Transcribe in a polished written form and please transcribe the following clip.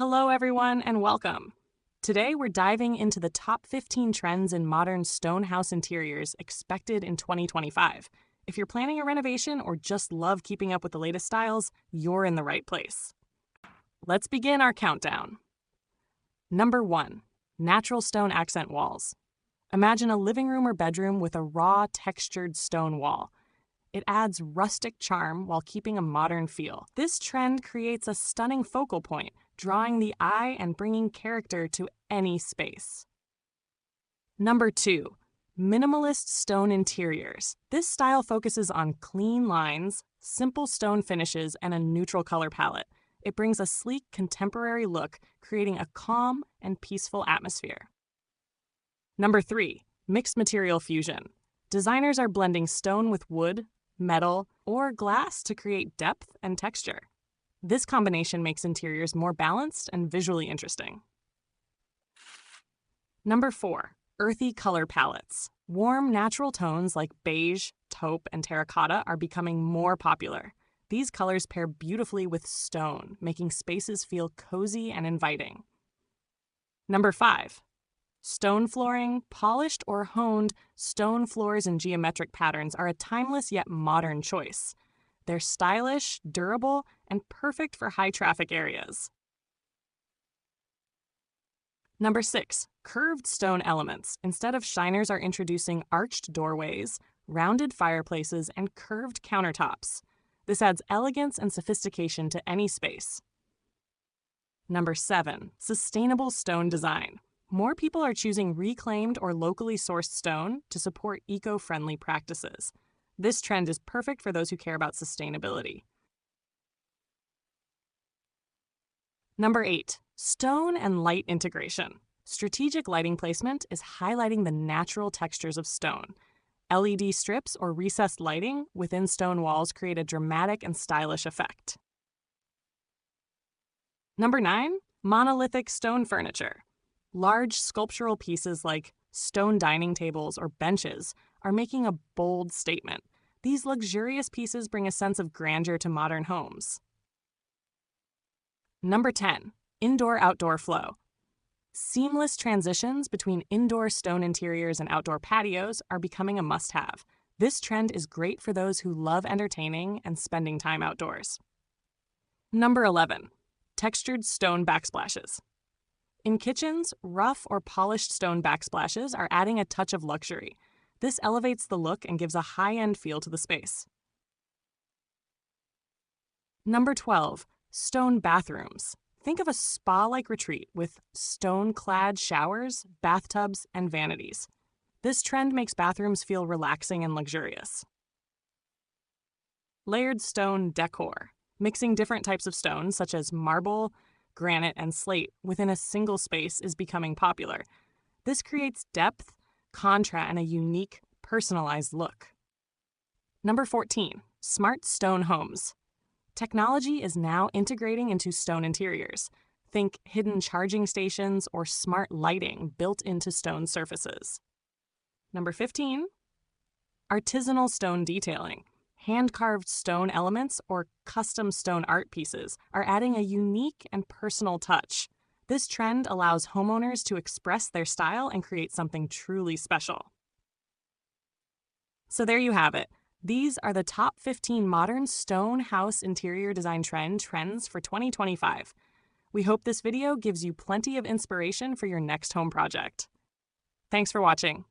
Hello, everyone, and welcome. Today, we're diving into the top 15 trends in modern stone house interiors expected in 2025. If you're planning a renovation or just love keeping up with the latest styles, you're in the right place. Let's begin our countdown. Number 1. Natural stone accent walls. Imagine a living room or bedroom with a raw, textured stone wall. It adds rustic charm while keeping a modern feel. This trend creates a stunning focal point, drawing the eye and bringing character to any space. Number 2. Minimalist stone interiors. This style focuses on clean lines, simple stone finishes, and a neutral color palette. It brings a sleek, contemporary look, creating a calm and peaceful atmosphere. Number 3. Mixed material fusion. Designers are blending stone with wood, metal, or glass to create depth and texture. This combination makes interiors more balanced and visually interesting. Number 4. Earthy color palettes. Warm, natural tones like beige, taupe, and terracotta are becoming more popular. These colors pair beautifully with stone, making spaces feel cozy and inviting. Number 5. Stone flooring. Polished or honed stone floors and geometric patterns are a timeless yet modern choice. They're stylish, durable, and perfect for high-traffic areas. Number 6. Curved stone elements. Instead of shiners are introducing arched doorways, rounded fireplaces, and curved countertops. This adds elegance and sophistication to any space. Number 7. Sustainable stone design. More people are choosing reclaimed or locally sourced stone to support eco-friendly practices. This trend is perfect for those who care about sustainability. Number 8. Stone and light integration. Strategic lighting placement is highlighting the natural textures of stone. LED strips or recessed lighting within stone walls create a dramatic and stylish effect. Number 9. Monolithic stone furniture. Large sculptural pieces like stone dining tables or benches are making a bold statement. These luxurious pieces bring a sense of grandeur to modern homes. Number 10. Indoor-outdoor flow. Seamless transitions between indoor stone interiors and outdoor patios are becoming a must-have. This trend is great for those who love entertaining and spending time outdoors. Number 11. Textured stone backsplashes. In kitchens, rough or polished stone backsplashes are adding a touch of luxury. This elevates the look and gives a high-end feel to the space. Number 12. Stone bathrooms. Think of a spa-like retreat with stone-clad showers, bathtubs, and vanities. This trend makes bathrooms feel relaxing and luxurious. Layered stone decor. Mixing different types of stones, such as marble, granite, and slate within a single space is becoming popular. This creates depth, contrast, and a unique, personalized look. Number 14. Smart stone homes. Technology is now integrating into stone interiors. Think hidden charging stations or smart lighting built into stone surfaces. Number 15. Artisanal stone detailing. Hand-carved stone elements or custom stone art pieces are adding a unique and personal touch. This trend allows homeowners to express their style and create something truly special. So there you have it. These are the top 15 modern stone house interior design trends for 2025. We hope this video gives you plenty of inspiration for your next home project. Thanks for watching.